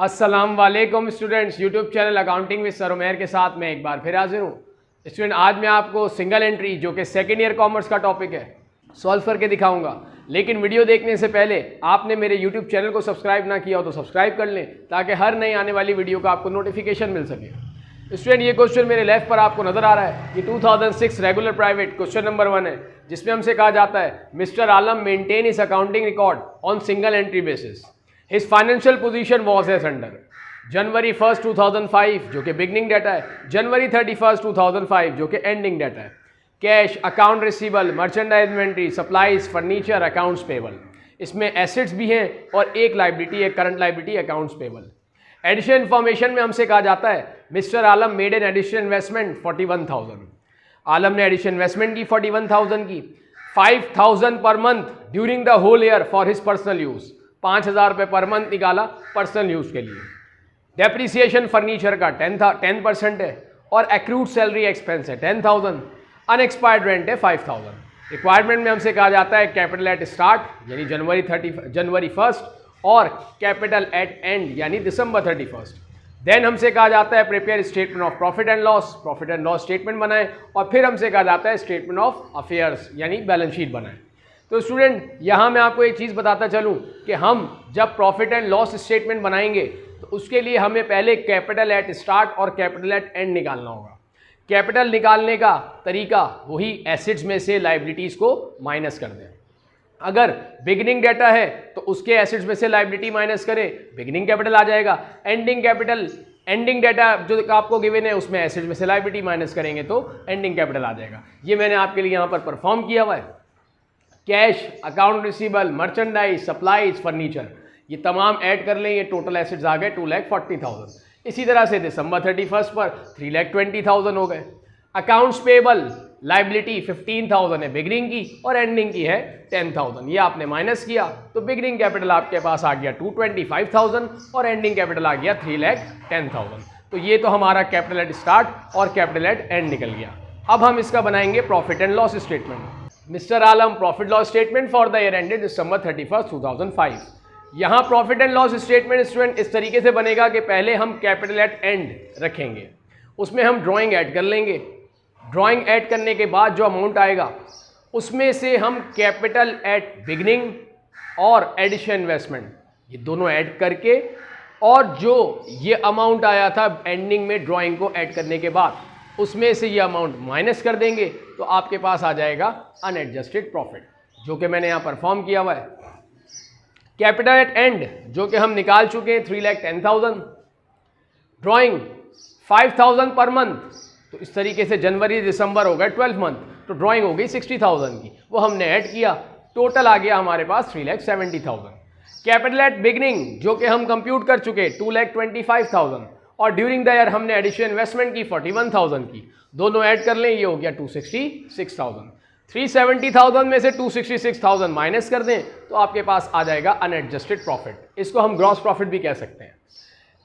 अस्सलाम वालेकुम students, YouTube channel accounting with sir Umair के साथ मैं एक बार फिर हाजिर हूँ। स्टूडेंट, आज मैं आपको सिंगल एंट्री जो कि सेकेंड ईयर कॉमर्स का टॉपिक है सॉल्व करके दिखाऊंगा। लेकिन वीडियो देखने से पहले आपने मेरे यूट्यूब चैनल को सब्सक्राइब ना किया हो तो सब्सक्राइब कर लें ताकि हर नई आने वाली वीडियो का आपको नोटिफिकेशन मिल सके। स्टूडेंट, ये क्वेश्चन मेरे लेफ्ट पर आपको नजर आ रहा है। ये 2006 रेगुलर प्राइवेट क्वेश्चन नंबर 1 है, जिसमें हमसे कहा जाता है mister Alam maintain his accounting record on single entry basis. His financial position was as under January 1st 2005 जो कि बिगनिंग डाटा है, जनवरी 31st 2005 जो कि एंडिंग डाटा है। Cash, account receivable, merchandise inventory, supplies, furniture, accounts payable. इसमें assets भी हैं और एक लाइबिलिटी है, current liability, accounts payable. Additional information में हमसे कहा जाता है mister Alam made an additional investment 41,000। Alam ने एडिशनल इन्वेस्टमेंट की 41,000 की। 5,000 per month during the whole year for his personal use. 5,000 रुपये पर मंथ निकाला पर्सनल यूज के लिए। डेप्रिसिएशन फर्नीचर का 10% है और एक्रूड सैलरी एक्सपेंस है 10,000। अनएक्सपायर्ड रेंट है 5,000। रिक्वायरमेंट में हमसे कहा जाता है कैपिटल एट स्टार्ट यानी जनवरी 1st और कैपिटल एट एंड यानी दिसंबर 31st। देन हमसे कहा जाता है prepare statement of profit and loss statement बनाएं और फिर हमसे कहा जाता है स्टेटमेंट ऑफ अफेयर्स यानी बैलेंस शीट बनाएं। तो स्टूडेंट, यहाँ मैं आपको एक चीज़ बताता चलूँ कि हम जब प्रॉफिट एंड लॉस स्टेटमेंट बनाएंगे तो उसके लिए हमें पहले कैपिटल एट स्टार्ट और कैपिटल एट एंड निकालना होगा। कैपिटल निकालने का तरीका वही एसेट्स में से लाइबिलिटीज़ को माइनस कर दें। अगर बिगिनिंग डाटा है तो उसके एसेट्स में से लाइबिलिटी माइनस करें, बिगिनिंग कैपिटल आ जाएगा। एंडिंग डाटा जो आपको गिवन है उसमें एसेट्स में से लाइबिलिटी माइनस करेंगे तो एंडिंग कैपिटल आ जाएगा। ये मैंने आपके लिए यहाँ पर परफॉर्म किया हुआ है। Cash, account receivable, merchandise, supplies, furniture, ये तमाम ऐड कर लें, ये टोटल एसेट्स आ गए 2,40,000। इसी तरह से दिसंबर 31st पर 3,20,000 हो गए। अकाउंट्स पेबल लाइबिलिटी 15,000 है बिगिनिंग की और एंडिंग की है 10,000। ये आपने माइनस किया तो बिगिनिंग कैपिटल आपके पास आ गया 225,000 और एंडिंग कैपिटल आ गया 3,10,000। तो ये तो हमारा कैपिटल एट स्टार्ट और कैपिटल एट एंड निकल गया। अब हम इसका बनाएंगे profit and loss statement. Mister Alam profit loss statement for the year ended December 31st 2005। यहाँ profit and loss statement student इस तरीके से बनेगा कि पहले हम कैपिटल एट एंड रखेंगे, उसमें हम ड्राइंग ऐड कर लेंगे। ड्राइंग ऐड करने के बाद जो अमाउंट आएगा उसमें से हम कैपिटल एट बिगिनिंग और एडिशन इन्वेस्टमेंट ये दोनों ऐड करके और जो ये अमाउंट आया था एंडिंग में ड्राइंग को ऐड करने के बाद उसमें से ये अमाउंट माइनस कर देंगे तो आपके पास आ जाएगा अनएडजस्टेड प्रॉफिट जो कि मैंने यहाँ परफॉर्म किया हुआ है। कैपिटल एट एंड जो कि हम निकाल चुके हैं 3,10,000। ड्राइंग 5,000 पर मंथ, तो इस तरीके से जनवरी दिसंबर हो गए 12 मंथ, तो ड्राइंग हो गई 60,000 की, वो हमने ऐड किया, टोटल आ गया हमारे पास 3,70,000। कैपिटल एट बिगिनिंग जो कि हम कंप्यूट कर चुके 2,25,000 और ड्यूरिंग द ईयर हमने एडिशनल इन्वेस्टमेंट की 41,000 की, दोनों ऐड कर लें, ये हो गया 266,000। 370,000 में से 266,000 माइनस कर दें तो आपके पास आ जाएगा अनएडजस्टेड प्रॉफिट। इसको हम ग्रॉस प्रॉफिट भी कह सकते हैं।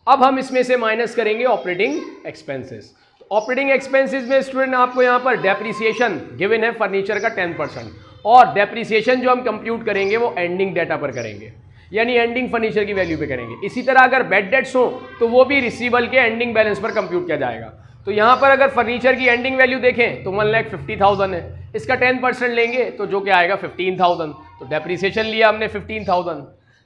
अब हम इसमें से माइनस करेंगे ऑपरेटिंग एक्सपेंसेस। ऑपरेटिंग एक्सपेंसेस में स्टूडेंट आपको यहाँ पर डेप्रिसिएशन गिवन है फर्नीचर का 10% और डेप्रिसिएशन जो हम कंप्यूट करेंगे वो एंडिंग डाटा पर करेंगे यानी एंडिंग फर्नीचर की वैल्यू पे करेंगे। इसी तरह अगर बैड डेट्स हो तो वो भी रिसीवेबल के एंडिंग बैलेंस पर कंप्यूट किया जाएगा। तो यहाँ पर अगर फर्नीचर की एंडिंग वैल्यू देखें तो 1,50,000 है, इसका 10% लेंगे तो जो कि आएगा 15,000, तो डेप्रिसिएशन लिया हमने 15,000।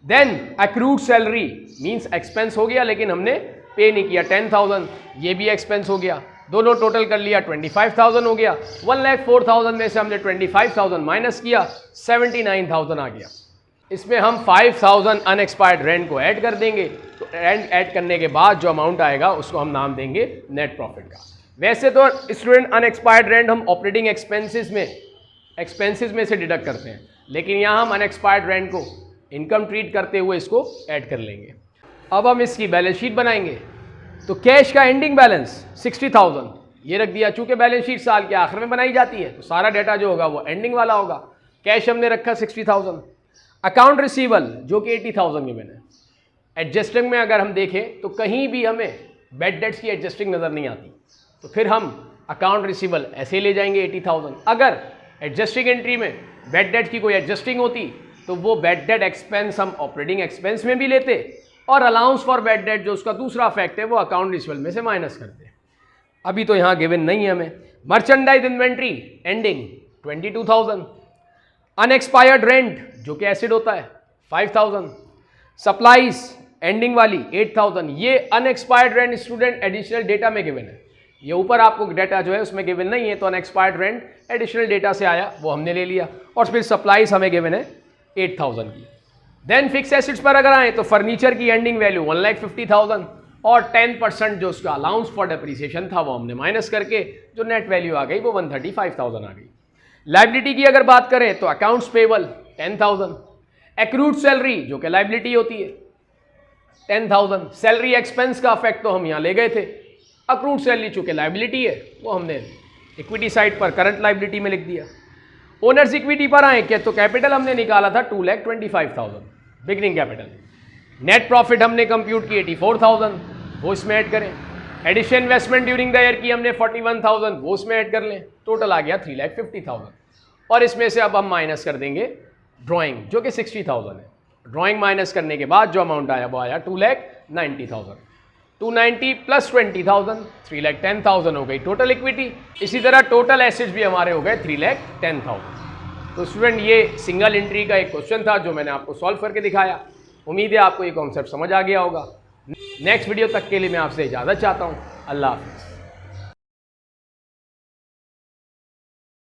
Then accrued salary means expense हो गया लेकिन हमने पे नहीं किया 10,000, ये भी एक्सपेंस हो गया, दोनों टोटल कर लिया 25,000 हो गया। 1,04,000 में से हमने 25,000 माइनस किया, 79,000 आ गया। इसमें हम 5,000 अनएक्सपायर्ड रेंट को ऐड कर देंगे, तो रेंट ऐड करने के बाद जो अमाउंट आएगा उसको हम नाम देंगे नेट प्रॉफिट का। वैसे तो स्टूडेंट अनएक्सपायर्ड रेंट हम ऑपरेटिंग एक्सपेंसेस में से डिडक्ट करते हैं, लेकिन यहाँ हम अनएक्सपायर्ड रेंट को इनकम ट्रीट करते हुए इसको ऐड कर लेंगे। अब हम इसकी बैलेंस शीट बनाएंगे। तो कैश का एंडिंग बैलेंस 60,000 ये रख दिया, चूंकि बैलेंस शीट साल के आखिर में बनाई जाती है तो सारा डाटा जो होगा वो एंडिंग वाला होगा। कैश हमने रखा 60,000। अकाउंट रिसीवेबल जो कि 80,000 गिवन है। एडजस्टिंग में अगर हम देखें तो कहीं भी हमें बैड डेट्स की एडजस्टिंग नज़र नहीं आती, तो फिर हम अकाउंट रिसीवेबल ऐसे ले जाएंगे 80,000। अगर एडजस्टिंग एंट्री में बैड डेट की कोई एडजस्टिंग होती तो वो बैड डेट एक्सपेंस हम ऑपरेटिंग एक्सपेंस में भी लेते और अलाउंस फॉर बैड डेट जो उसका दूसरा फैक्ट है वो अकाउंट रिसीवेबल में से माइनस करते हैं। अभी तो यहाँ गिवन नहीं है हमें। Merchandise inventory ending 22,000, unexpired rent जो कि एसिड होता है 5,000, सप्लाईज एंडिंग वाली 8,000। ये unexpired rent student additional data में गिवन है, ये ऊपर आपको डेटा जो है उसमें गिवन नहीं है, तो अनएक्सपायर्ड रेंट एडिशनल डेटा से आया वो हमने ले लिया, और फिर सप्लाईज हमें गिवन है 8,000 की। देन फिक्स एसिड्स पर अगर आए तो फर्नीचर की एंडिंग वैल्यू 1,50,000 और 10% जो उसका अलाउंस फॉर डेप्रिसिएशन था वो हमने माइनस करके जो नेट वैल्यू आ गई वो 135,000 आ गई। लाइबिलिटी की अगर बात करें तो अकाउंट्स पेबल 10,000, एक्रूड सैलरी जो कि लाइबिलिटी होती है 10,000, सैलरी एक्सपेंस का इफेक्ट तो हम यहाँ ले गए थे, अक्रूड सैलरी चूंकि लाइबिलिटी है वो हमने इक्विटी साइड पर करंट लाइबिलिटी में लिख दिया। ओनर्स इक्विटी पर आए क्या तो कैपिटल हमने निकाला था 2,25,000 बिगनिंग कैपिटल। नेट प्रॉफिट हमने कंप्यूट की 84,000 वो इसमें ऐड करें। Addition investment during the year की हमने 41,000 वो इसमें ऐड कर लें, टोटल आ गया 3,50,000। और इसमें से अब हम माइनस कर देंगे ड्राइंग जो कि 60,000 है। ड्राइंग माइनस करने के बाद जो अमाउंट आया वो आया 2,90,000। 290 प्लस 20,000 3,10,000 हो गई टोटल इक्विटी। इसी तरह टोटल एसेट्स भी हमारे हो गए 3,10,000। तो स्टूडेंट ये सिंगल एंट्री का एक क्वेश्चन था जो मैंने आपको सॉल्व करके दिखाया। उम्मीद है आपको ये कॉन्सेप्ट समझ आ गया होगा। नेक्स्ट वीडियो तक के लिए मैं आपसे इजाज़त चाहता हूँ। अल्लाह हाफ़िज़।